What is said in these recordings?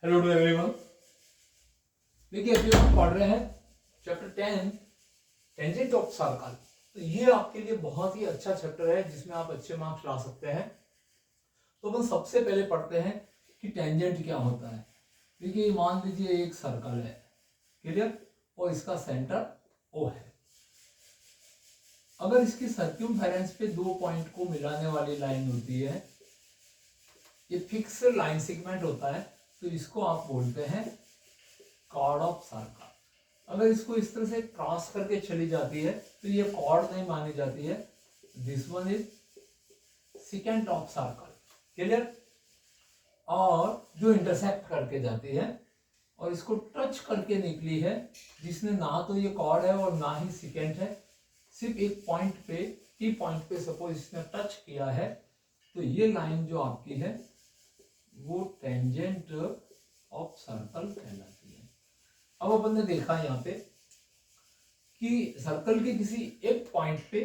Hello to everyone. देखिए अभी हम पढ़ रहे हैं चैप्टर 10 टेंजेंट ऑफ सर्कल। तो ये आपके लिए बहुत ही अच्छा चैप्टर है जिसमें आप अच्छे मार्क्स ला सकते हैं। तो अपन सबसे पहले पढ़ते हैं कि टेंजेंट क्या होता है। देखिए मान लीजिए एक सर्कल है, क्लियर, और इसका सेंटर ओ है। अगर इसकी सर्क्यूमफेरेंस पे दो पॉइंट को मिलाने वाली लाइन होती है, ये फिक्स लाइन सेगमेंट होता है, तो इसको आप बोलते हैं कॉर्ड ऑफ सर्कल। अगर इसको इस तरह से क्रॉस करके चली जाती है तो ये कॉर्ड नहीं मानी जाती है। This one is second of circle, clear. और जो इंटरसेक्ट करके जाती है और इसको टच करके निकली है, जिसने ना तो ये कॉर्ड है और ना ही सेकेंड है, सिर्फ एक पॉइंट पे, की पॉइंट पे सपोज इसने टच किया है, तो ये लाइन जो आपकी है वो टेंजेंट ऑफ सर्कल कहलाती है। अब अपन ने देखा यहाँ पे कि सर्कल के किसी एक पॉइंट पे,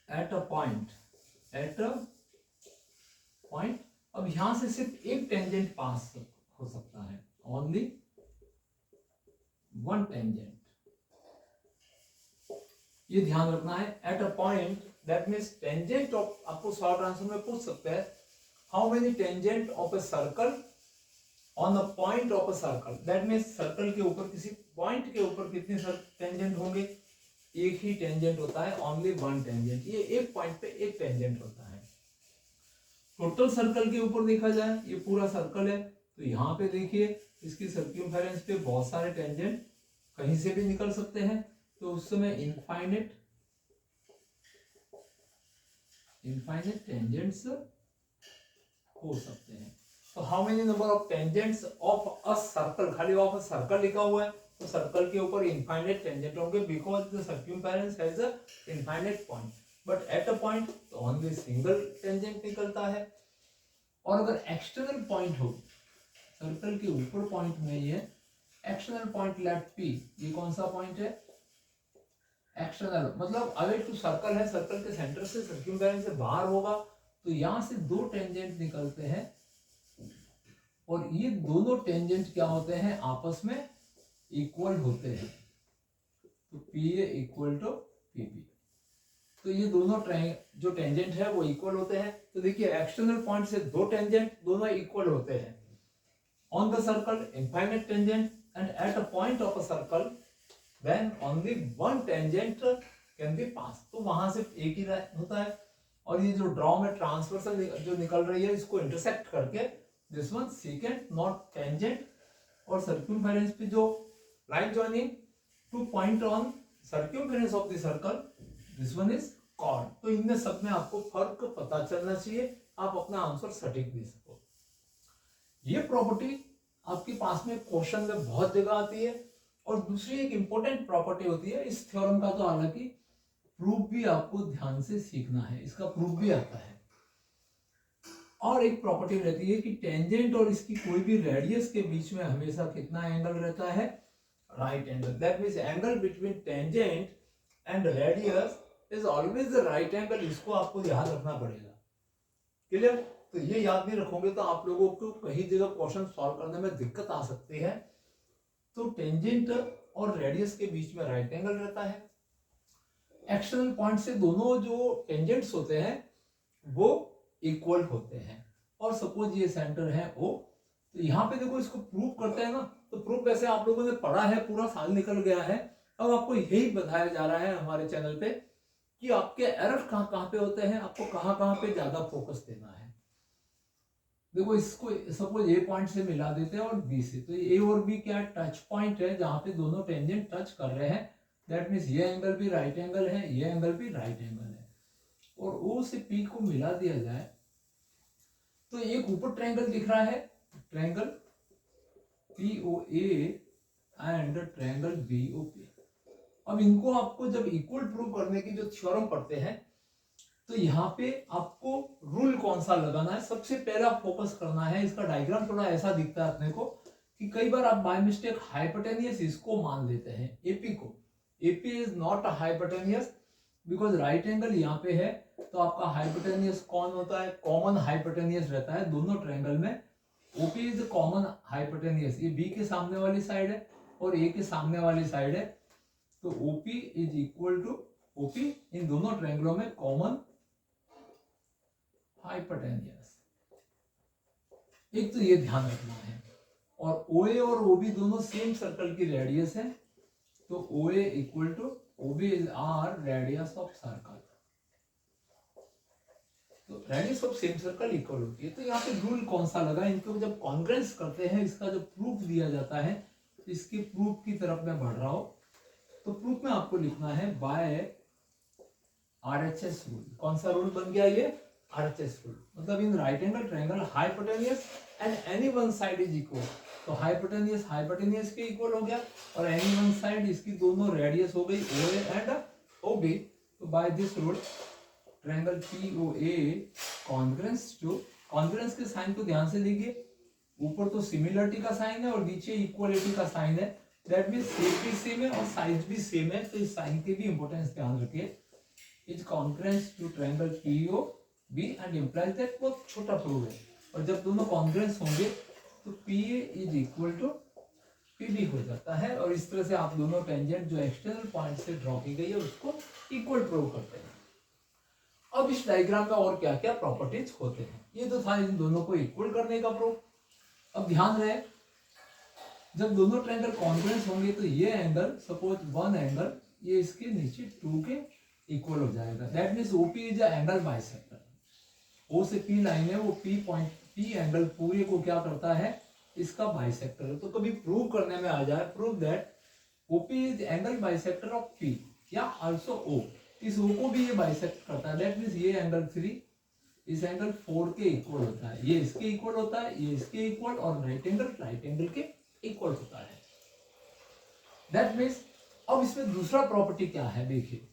एट अ पॉइंट, अब यहां से सिर्फ एक टेंजेंट पास हो सकता है, ओनली वन टेंजेंट। ये ध्यान रखना है, eight a point, that means tangent of, आपको शॉर्ट आंसर में पूछ सकते हैं how many tangent of a circle on the point of a circle. That means circle के ऊपर, किसी पॉइंट के ऊपर कितने टेंजेंट होंगे? एक ही टेंजेंट होता है, ओनली वन टेंजेंट। ये एक पॉइंट पे एक टेंजेंट होता है। टोटल सर्कल के ऊपर देखा जाए, ये पूरा सर्कल है, तो यहाँ पे देखिए इसकी सर्क्यूमफेरेंस पे बहुत सारे टेंजेंट कहीं से भी निकल सकते हैं, तो उस समय इनफाइनेट टेंजेंट्स हो सकते हैं। तो how many number of tangents of a circle, खाली ऑफ अ सर्कल लिखा हुआ है तो सर्कल के ऊपर इनफाइनेट टेंजेंट होंगे, because the circumference has a infinite point. But at a point तो ओनली सिंगल टेंजेंट निकलता है। और अगर एक्सटर्नल पॉइंट हो, सर्कल के ऊपर पॉइंट में ये एक्सटर्नल पॉइंट लेट पी, ये कौन सा पॉइंट है? एक्सटर्नल, मतलब अवे टू सर्कल है, सर्कल के सेंटर से, सर्क्यूमफेरेंस से बाहर होगा, तो यहां से दो टेंजेंट निकलते हैं और ये दोनों टेंजेंट क्या होते हैं? आपस में इक्वल होते हैं, तो P A equal to P B. तो ये दोनों जो टेंजेंट है वो इक्वल होते हैं। तो देखिए एक्सटर्नल पॉइंट से दो टेंजेंट दोनों इक्वल होते हैं। On the circle infinite tangent, and at a point of a circle then only one tangent can be pass. तो वहां से एक ही होता है, और ये जो ड्रॉ में ट्रांसवर्सल जो निकल रही है, इसको इंटरसेक्ट करके this one second not tangent, और सर्क्यूमफेरेंस पे जो line joining two point on circumference of the circle, this one is chord. तो इनमें सब में आपको फर्क पता चलना चाहिए, आप अपना आंसर सटीक दे सको। ये प्रॉपर्टी आपके पास में क्वेश्चन में बहुत जगह आती है। और दूसरी एक इंपॉर्टेंट प्रॉपर्टी होती है, इस थ्योरम का तो हालांकि प्रूफ भी आपको ध्यान से सीखना है, इसका प्रूफ भी आता है। और एक प्रॉपर्टी रहती है कि टेंजेंट और इसकी कोई भी रेडियस के बीच में हमेशा कितना एंगल रहता है? Right angle. That means angle between tangent and radius is always the right angle. इसको आपको याद रखना पड़ेगा, क्लियर। तो ये याद नहीं रखोगे तो आप लोगों को कहीं जगह क्वेश्चन सॉल्व करने में दिक्कत आ सकती है। तो टेंजेंट और रेडियस के बीच में राइट एंगल रहता है। एक्सटर्नल पॉइंट से दोनों जो टेंजेंट्स होते हैं वो इक्वल होते हैं। और सपोज ये सेंटर है ओ, तो यहाँ पे देखो इसको प्रूव करते हैं ना, तो प्रूफ वैसे आप लोगों ने पढ़ा है, पूरा साल निकल गया है। अब आपको यही बताया जा रहा है हमारे चैनल पे कि आपके एरर कहाँ कहाँ पे होते हैं, आपको कहाँ कहाँ पे ज्यादा फोकस देना है। देखो इसको सपोज ए पॉइंट से मिला देते हैं और बी से, तो ए और बी क्या टच पॉइंट है जहां पे दोनों टेंजेंट टच कर रहे हैं। दैट मीन्स ये एंगल भी राइट एंगल है, ये एंगल भी राइट एंगल है। और ओ से पी को मिला दिया जाए तो एक ऊपर ट्रायंगल दिख रहा है, triangle POA and triangle BOP. अब इनको आपको जब इक्वल प्रूव करने की जो थ्योरम पढ़ते हैं, तो यहाँ पे आपको रूल कौन सा लगाना है, सबसे पहला फोकस करना है। इसका डायग्राम थोड़ा ऐसा दिखता है अपने को कि कई बार आप बाय मिस्टेक हाइपोटेनियस इसको मान लेते हैं, एपी को। AP is not hypotenuse because right angle यहाँ पे है तो आपका हाइपोटेनियस कौन होता है, कॉमन हाइपोटेनियस रहता है दोनों ट्रायंगल में। ओपी इज कॉमन हाइपोटेनियस, ये बी के सामने वाली साइड है और ए के सामने वाली साइड है, तो OP is equal to OP इन दोनों ट्रायंगलों में कॉमन हाइपोटेनियस। एक तो ये ध्यान रखना है। और ओए और ओबी दोनों सेम सर्कल की रेडियस है, तो OA equal to OB is R radius of circle, तो radius of same circle equal होती है। तो यहाँ पे रूल कौन सा लगा, इनको जब कॉन्ग्रेंस करते हैं, इसका जो प्रूफ दिया जाता है, इसके प्रूफ की तरफ मैं बढ़ रहा हूं। तो प्रूफ में आपको लिखना है बाय आरएचएस रूल। कौन सा रूल बन गया ये, आरएचएस रूल। मतलब in right angle triangle hypotenuse and any one side is equal, तो हाइपोटेनियस हाइपोटेनियस के इक्वल हो गया और एनी वन साइड इसकी दोनों रेडियस हो गई ओए एंड ओबी। तो by this rule triangle POA congruence to, congruence के साइन को ध्यान से लिखिए, ऊपर तो सिमिलरिटी का साइन है और नीचे इक्वलिटी का साइन है, दैट मींस शेप भी सेम है और साइज भी सेम है, तो इस साइन के भी इंपॉर्टेंस ध्यान रखिए। Is congruence to triangle POB and implies that, बहुत छोटा प्रूफ है, और जब दोनों कॉन्ग्रेंस होंगे तो पीए इज इक्वल टू पीबी हो जाता है, और इस तरह से आप दोनों टेंजेंट जो एक्सटर्नल पॉइंट से ड्रॉ की गई है उसको इक्वल प्रूव करते हैं। अब इस डायग्राम में और क्या क्या प्रॉपर्टीज होते हैं, ये तो था इन दोनों को इक्वल करने का प्रूफ। अब ध्यान रहे, जब दोनों ट्रायंगल कॉन्ग्रुएंस होंगे तो ये एंगल, सपोज वन एंगल, ये इसके नीचे 2 के इक्वल हो जाएगा, that means OP is a angle bisector. O से पी लाइन है, वो पी पॉइंट पी एंगल पूरे को क्या करता है, इसका बाइसेक्टर है। तो कभी प्रूव करने में आ जाए, prove that OP is angle bisector of P या आल्सो ओ, इस ओ को भी ये बाइसेक्ट करता है, दैट मींस ये एंगल 3 इस एंगल 4 के इक्वल होता है, ये इसके इक्वल होता है, ये इसके इक्वल, और राइट एंगल के इक्वल होता है। दैट मींस अब इसमें दूसरा प्रॉपर्टी क्या है, देखिए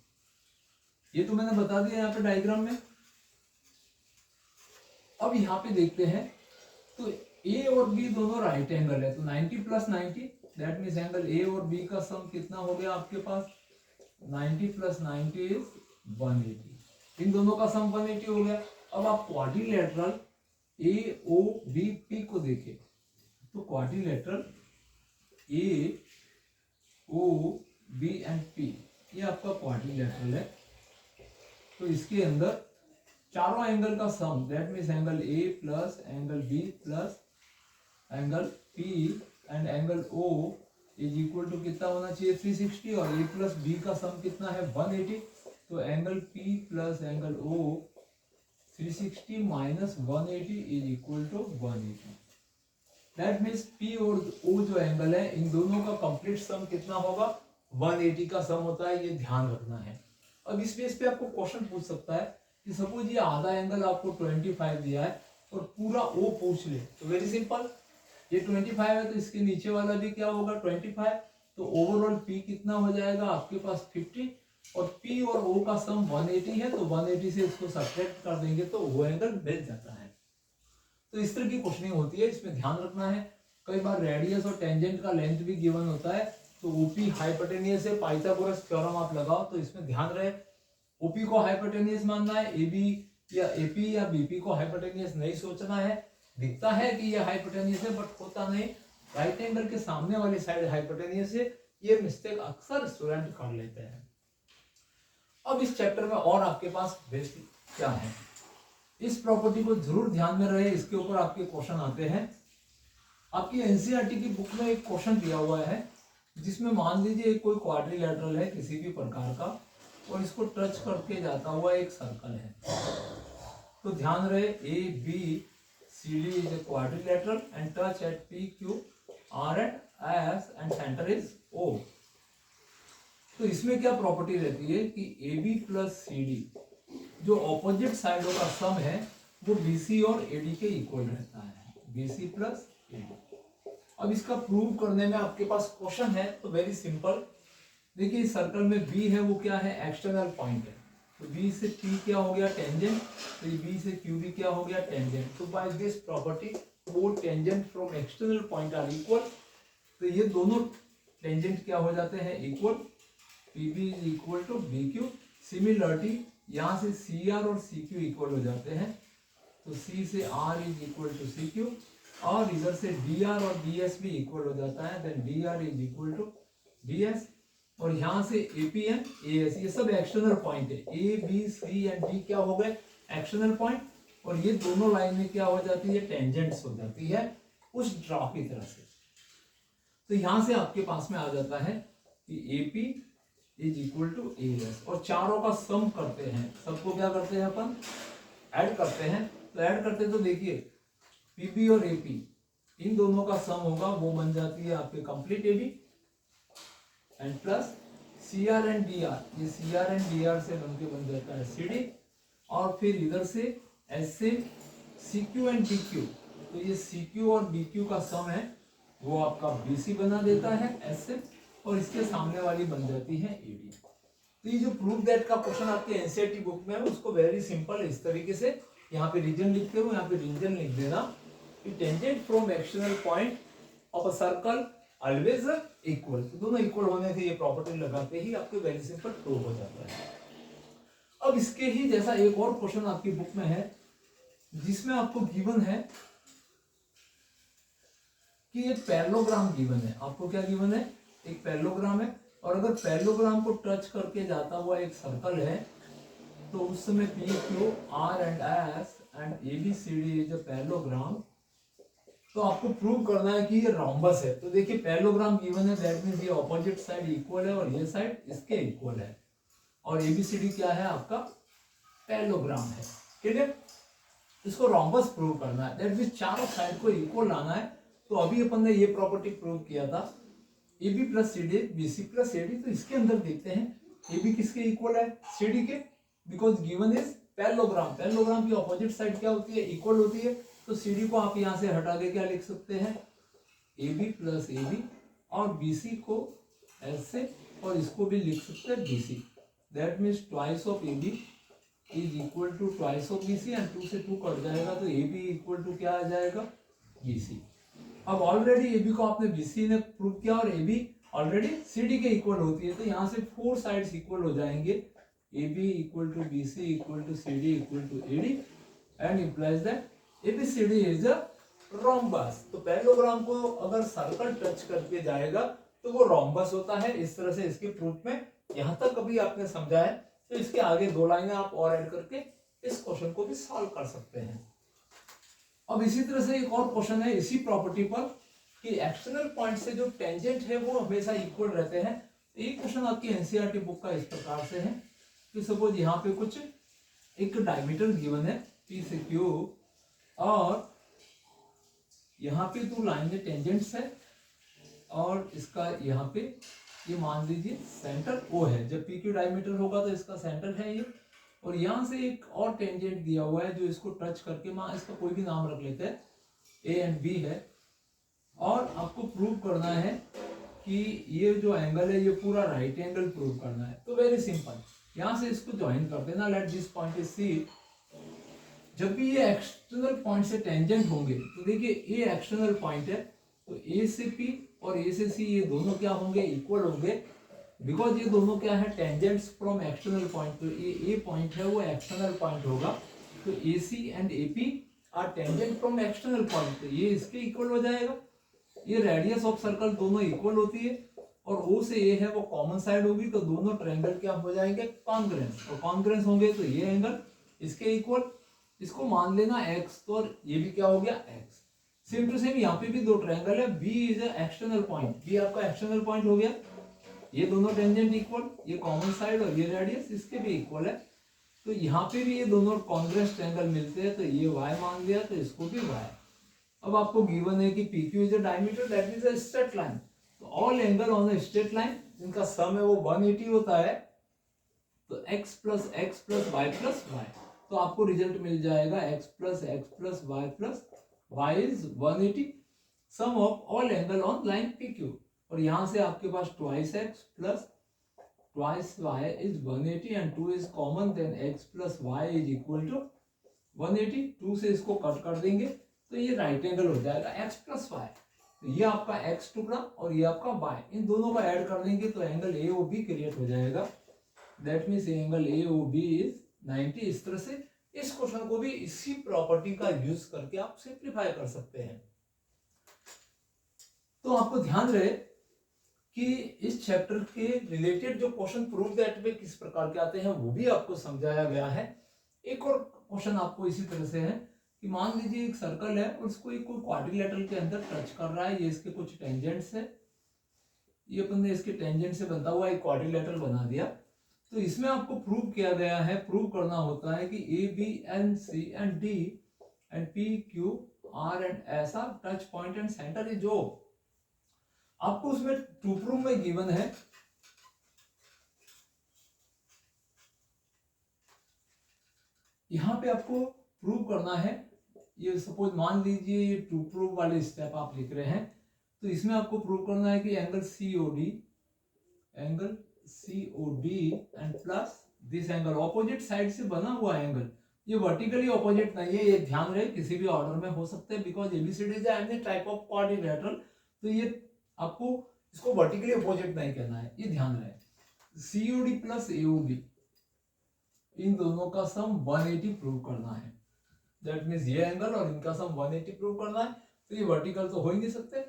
ये तो मैंने बता दिया यहाँ पे डायग्राम में। अब यहाँ पे देखते हैं, तो ए और बी दोनों राइट एंगल है, तो 90 प्लस 90, दैट मींस एंगल ए और बी का सम कितना हो गया आपके पास, 90 प्लस 90 इज 180, इन दोनों का सम 180 हो गया। अब आप quadrilateral A O B P को देखें, तो quadrilateral A O B and P, ये आपका क्वाड्रिलेटरल है, तो इसके अंदर चारों एंगल का सम, that means angle A plus angle B plus angle P and angle O is equal to कितना होना चाहिए, 360, और ए प्लस बी का सम कितना है, 180, तो angle P plus angle O 360 minus 180 is equal to 180। That means P और ओ जो एंगल है, इन दोनों का कंप्लीट सम कितना होगा, 180 का सम होता है, ये ध्यान रखना है। अब इस बेस पे आपको क्वेश्चन पूछ सकता है कि सपोज ये आधा एंगल आपको 25 दिया है और पूरा ओ पूछ ले, तो वेरी सिंपल, ये 25 है तो इसके नीचे वाला भी क्या होगा 25, तो ओवरऑल पी कितना हो जाएगा आपके पास 50, और पी और ओ का सम 180 है, तो 180 से इसको सब्ट्रैक्ट कर देंगे तो वो एंगल मिल जाता है। तो इस तरह की क्वेश्चनिंग होती है, इसमें ध्यान रखना है। कई बार रेडियस और टेंजेंट का लेंथ भी गिवन होता है, तो ओपी हाइपोटेनियस है, पाइथागोरस थ्योरम आप लगाओ, तो इसमें ध्यान रहे ओपी को हाइपोटेनियस मानना है, एबी या एपी या बीपी को हाइपोटेनियस नहीं सोचना है। दिखता है कि ये हाइपोटेनियस है बट होता नहीं, राइट एंगल के सामने वाली साइड हाइपोटेनियस है, ये मिस्टेक अक्सर स्टूडेंट कर लेते हैं। अब इस चैप्टर में और आपके पास बेसिक क्या है, इस प्रॉपर्टी को जरूर ध्यान में रहे, इसके ऊपर आपके क्वेश्चन आते हैं। आपकी एनसीईआरटी की बुक में एक क्वेश्चन दिया हुआ है, जिसमें मान लीजिए कोई क्वाड्रिलेटरल है किसी भी प्रकार का, और इसको टच करके जाता हुआ एक सर्कल है, तो ध्यान रहे A B C D is a quadrilateral and touch at P Q R at S and center is O. तो इसमें क्या प्रॉपर्टी रहती है कि A B plus C D जो ऑपोजिट साइडों का सम है वो बीसी और एडी के इक्वल रहता है, बीसी प्लस एडी। अब इसका प्रूव करने में आपके पास क्वेश्चन है, तो वेरी सिंपल, देखिए सर्कल में बी है वो क्या है, एक्सटर्नल पॉइंट है, तो बी से पी क्या हो गया टेंजेंट, तो बी से क्यू भी क्या हो गया टेंजेंट। तो by this property both tangent from external point are equal, तो ये दोनों टेंजेंट क्या हो जाते हैं equal, P B is equal to B Q. Similarity यहाँ से सी आर और सी क्यू इक्वल हो जाते हैं, तो सी से R is equal to C Q, और इधर से डी आर और डी एस भी इक्वल हो जाता है, then D R is equal to D S, और यहाँ से A P and A S, ये सब एक्सटर्नल पॉइंट है, A B C and D क्या हो गए एक्सटर्नल पॉइंट, और ये दोनों लाइन में क्या हो जाती है टेंजेंट्स हो जाती है उस ड्रॉ की तरह से। तो यहां से आपके पास में आ जाता है कि A P is equal to A S, और चारों का सम करते हैं, सबको क्या करते हैं अपन ऐड करते हैं, तो ऐड करते तो देखिए पीबी और एपी इन दोनों का सम होगा, वो बन जाती है आपके complete AB, and plus C R and D R, ये C R and D R से बनके बन जाता है सी डी, और फिर इधर से एस से C Q and D Q, तो ये सी क्यू और डी क्यू का सम है वो आपका बीसी बना देता है एस से, और इसके सामने वाली बन जाती है एडी। तो ये जो प्रूफ दैट का क्वेश्चन आपके एनसीईआरटी बुक में है उसको वेरी सिंपल इस तरीके से यहाँ पे रीजन लिखते हो, यहाँ पे रीजन लिख देना कि tangent from external point of a circle always equal, तो दोनों इक्वल होने से ये प्रॉपर्टी लगाते ही आपको वेरी सिंपल प्रूव हो जाता है। अब इसके ही जैसा एक और क्वेश्चन आपकी बुक में है जिसमें आपको गिवन है कि एक पैरेललोग्राम गिवन है, आपको क्या गिवन है एक पैरेललोग्राम है, और अगर पैरेललोग्राम को टच करके जाता हुआ एक सर्कल है तो उस समय P Q R and S and A B C D is a parallelogram, तो आपको प्रूव करना है कि ये रोम्बस है। तो देखिए पैरेललोग्राम गिवन है, दैट मींस ये ऑपोजिट साइड इक्वल है और ये साइड इसके इक्वल है, और एबीसीडी क्या है आपका पैरेललोग्राम है, ठीक है। इसको रोम्बस प्रूव करना है, दैट मींस चारों साइड को इक्वल लाना है। तो अभी अपन ने ये प्रॉपर्टी प्रूव किया था A B plus C D B C plus A D, तो इसके अंदर देखते हैं ए बी किसके इक्वल है सी डी के, because given is parallelogram, parallelogram की ऑपोजिट साइड क्या होती है इक्वल होती है, तो सी डी को आप यहाँ से हटा के क्या लिख सकते हैं A B plus A B, और बी सी को एस से, और इसको भी लिख सकते हैं B C, that means twice of A B is equal to twice of B C, and 2 से 2 कट जाएगा तो ए बी इक्वल टू क्या आ जाएगा बी सी। अब ऑलरेडी ए बी को आपने बी सी ने प्रूव किया और A B already C D के इक्वल होती है, तो यहाँ से 4 साइड्स इक्वल हो जाएंगे, A B equal to B C equal to C D equal to A D, and implies that A B C D is a rhombus. तो parallelogram को अगर सर्कल टच करके जाएगा तो वो रोम्बस होता है। इस तरह से इसके प्रूफ में यहाँ तक अभी आपने समझा है, तो इसके आगे 2 लाइनें आप और ऐड करके इस क्वेश्चन को भी सॉल्व कर सकते हैं। अब इसी तरह से एक और क्वेश्चन है इसी प्रॉपर्टी पर कि एक्सटर्नल पॉइंट से जो टेंजेंट है वो हमेशा इक्वल रहते हैं। एक क्वेश्चन आपकी एनसीईआरटी बुक का इस प्रकार से है कि सपोज यहाँ पे कुछ एक डायमीटर गिवन है पी से क्यू, और यहाँ पे 2 लाइन टेंजेंट्स है, और इसका यहाँ पे ये मान लीजिए सेंटर ओ है, जब पी क्यू डायमीटर होगा तो इसका सेंटर है ये, और यहाँ से एक और टेंजेंट दिया हुआ है जो इसको टच करके मान इसका कोई भी नाम रख लेते हैं ए एंड बी है, और आपको प्रूव करना है कि ये जो एंगल है ये पूरा राइट एंगल प्रूव करना है। तो वेरी सिंपल, यहाँ से इसको ज्वाइन कर देना, let this point is C. जब भी ये एक्सटर्नल पॉइंट से टेंजेंट होंगे तो देखिए ए एक्सटर्नल पॉइंट है, तो ए से पी और ए से सी ये दोनों क्या होंगे इक्वल होंगे, बिकॉज ये दोनों क्या है टेंजेंट्स फ्रॉम एक्सटर्नल पॉइंट, तो ये ए पॉइंट है वो एक्सटर्नल पॉइंट होगा, तो A C and A P are tangent from external point, तो ये इसके इक्वल हो जाएगा। ये रेडियस ऑफ सर्कल दोनों इक्वल होती है, और ओ से ए है वो कॉमन साइड होगी, तो दोनों ट्रायंगल क्या हो जाएंगे कॉन्ग्रुएंस, और कॉन्ग्रुएंस होंगे तो ये एंगल इसके इक्वल, इसको मान लेना x, तो और ये भी क्या हो गया x। सेम टू सेम यहाँ पे भी 2 ट्रायंगल है, B is external point, B आपका एक्सटर्नल पॉइंट हो गया, ये दोनों टेंजेंट इक्वल, ये कॉमन साइड और ये रेडियस इसके भी इक्वल है, तो यहाँ पे भी ये दोनों कॉन्ग्रुएंस ट्रायंगल मिलते हैं, तो ये y मान लिया तो इसको भी y। अब आपको गिवन है कि PQ is a diameter, that means a straight line, तो all angle on a straight line जिनका सम है वो 180 होता है, तो x plus y plus y, तो आपको रिजल्ट मिल जाएगा x plus y is 180, sum of all angle on line PQ, और यहां से आपके पास twice x plus twice y is 180 and 2 is common, then x plus y is equal to 180, 2 से इसको कट कर देंगे तो ये राइट एंगल हो जाएगा x प्लस y, तो ये आपका x टुकड़ा और ये आपका y, इन दोनों को ऐड कर देंगे तो एंगल AOB क्रिएट हो जाएगा, that means angle AOB is 90। इस तरह से इस क्वेश्चन को भी इसी प्रॉपर्टी का यूज करके आप सिंप्लीफाई कर सकते हैं। तो आपको ध्यान रहे कि इस चैप्टर के रिलेटेड जो क्वेश्चन प्रूफ दैट वे किस प्रकार के आते हैं वो भी आपको समझाया गया है। एक और क्वेश्चन आपको इसी तरह से है कि मान लीजिए एक सर्कल है और उसको एक कोई क्वाड्रिलेटरल के अंदर टच कर रहा है, ये इसके कुछ टेंजेंट्स है, ये अपन ने इसके टेंजेंट से बनता हुआ एक क्वाड्रिलेटरल बना दिया। तो इसमें आपको प्रूव किया गया है, प्रूव करना होता है कि A B and C and D and P Q R and S R touch point and centre. जो आपको उसमें टू प्रूफ में गिवन है, यहां पे आपको प्रूव करना है। ये सपोज मान लीजिए ये टू प्रूफ वाले स्टेप आप लिख रहे हैं, तो इसमें आपको प्रूव करना है कि angle COD and plus this angle opposite side से बना हुआ एंगल, ये वर्टिकली ऑपोजिट नहीं है, ये ध्यान रहे किसी भी ऑर्डर में हो सकते हैं because ABCD is any type of quadrilateral. तो ये आपको इसको वर्टिकली अपोजिट नहीं कहना है, ये ध्यान रहे। सीओडी प्लस एओबी इन दोनों का सम 180 प्रूव करना है। दैट मींस ये एंगल और इनका सम 180 प्रूव करना है। तो ये वर्टिकल तो हो ही नहीं सकते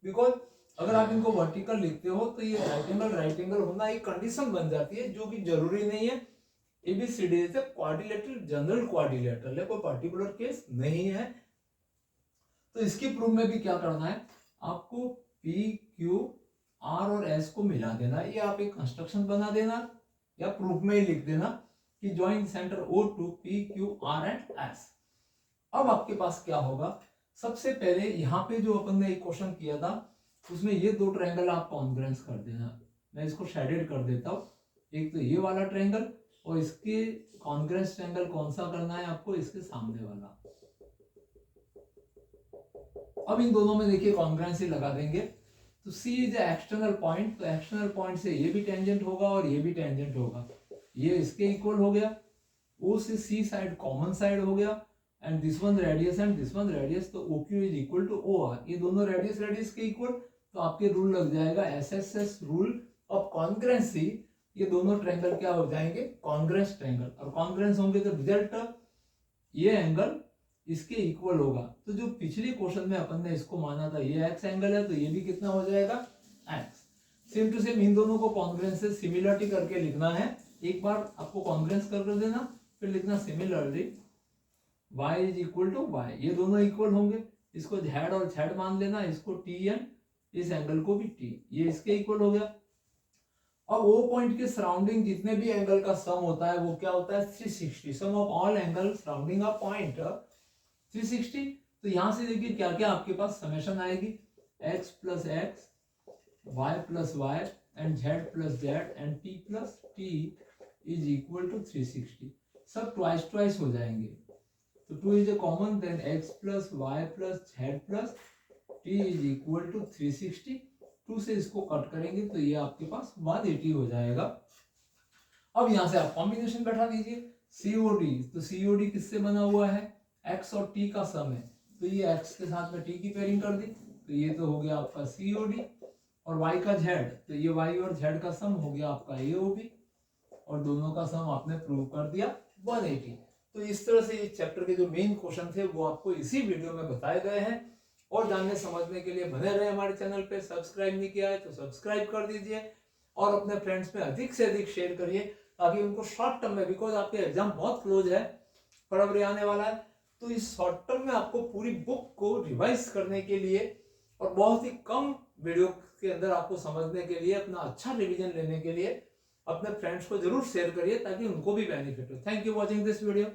बिकॉज अगर आप इनको वर्टिकल लिखते हो तो ये राइट एंगल होना एक कंडीशन बन जाती है जो कि जरूरी नहीं है। ABCD is quadrilateral, general quadrilateral है, कोई पर्टिकुलर केस नहीं है। तो इसकी प्रूफ में भी क्या करना है, आपको पी क्यू आर और एस को मिला देना। ये आप एक कंस्ट्रक्शन बना देना या प्रूफ में ही लिख देना कि joint centre O to P Q R and S. अब आपके पास क्या होगा, सबसे पहले यहाँ पे जो अपन ने एक क्वेश्चन किया था उसमें ये दो ट्रायंगल आप कॉन्ग्रुएंस कर देना। मैं इसको शेडेड कर देता हूँ, एक तो ये वाला ट्रायंगल और इसके कॉन्ग्रुएंस ट्रायंगल कौन सा करना है आपको, इसके सामने वाला। अब इन दोनों में देखिए कॉन्ग्रुएंस ही लगा देंगे। तो C इज एक्सटर्नल पॉइंट, तो एक्सटर्नल पॉइंट से ये भी टेंजेंट होगा और ये भी टेंजेंट होगा, ये इसके इक्वल हो गया। O से C साइड कॉमन साइड हो गया and this one radius and this one radius, तो OQ is equal to OR, ये दोनों रेडियस के इक्वल। तो आपके रूल लग जाएगा SSS रूल ऑफ कॉन्ग्रुएंसी। ये दोनों ट्रायंगल क्या हो जाएंगे, कॉन्ग्रुएंस ट्रायंगल, और कॉन्ग्रुएंस होंगे तो रिजल्ट ये एंगल इसके इक्वल होगा। तो जो पिछले क्वेश्चन में अपन ने इसको माना था ये एक्स एंगल है, तो ये भी कितना हो जाएगा, एक्स। सेम टू सेम इन दोनों को कॉन्ग्रुएंस से सिमिलरिटी करके लिखना है। एक बार आपको कॉन्ग्रुएंस कर देना, फिर लिखना similarly y is equal to y, ये दोनों इक्वल होंगे। इसको z और z मान लेना, इसको t एंड इस एंगल को भी t, ये इसके इक्वल हो गया। अब O पॉइंट के सराउंडिंग जितने भी एंगल का सम होता है वो क्या होता है, 360, sum of all angle surrounding a point 360। तो यहां से देखिए क्या क्या आपके पास समेशन आएगी, x plus X, y plus Y and z plus Z and t plus T is equal to 360। सब ट्वाइस हो जाएंगे। तो 2 is a common, then x plus Y plus z plus t is equal to 360। 2 से इसको cut करेंगे तो ये आपके पास 180 हो जाएगा। अब यहां से आप कॉम्बिनेशन बैठा दीजिए, COD, तो COD किससे बना हुआ है, x और t का सम है, तो ये x के साथ में t की पेयरिंग कर दी, तो ये तो हो गया आपका COD। और y का z, तो ये y और z का सम हो गया आपका AOB, और दोनों का सम आपने प्रूव कर दिया 180। तो इस तरह से इस चैप्टर के जो मेन क्वेश्चन थे वो आपको इसी वीडियो में बताए गए हैं। और जानने समझने के लिए बने रहे हमारे चैनल पे। सब्सक्राइब नहीं किया है तो सब्सक्राइब कर दीजिए और अपने फ्रेंड्स में अधिक से अधिक शेयर करिए ताकि उनको शॉर्ट टर्म में, बिकॉज आपके एग्जाम बहुत क्लोज है, फरवरी आने वाला है, तो इस शॉर्ट टर्म में आपको पूरी बुक को रिवाइज करने के लिए और बहुत ही कम वीडियो के अंदर आपको समझने के लिए, अपना अच्छा रिवीजन लेने के लिए अपने फ्रेंड्स को जरूर शेयर करिए ताकि उनको भी बेनिफिट हो। Thank you watching this video.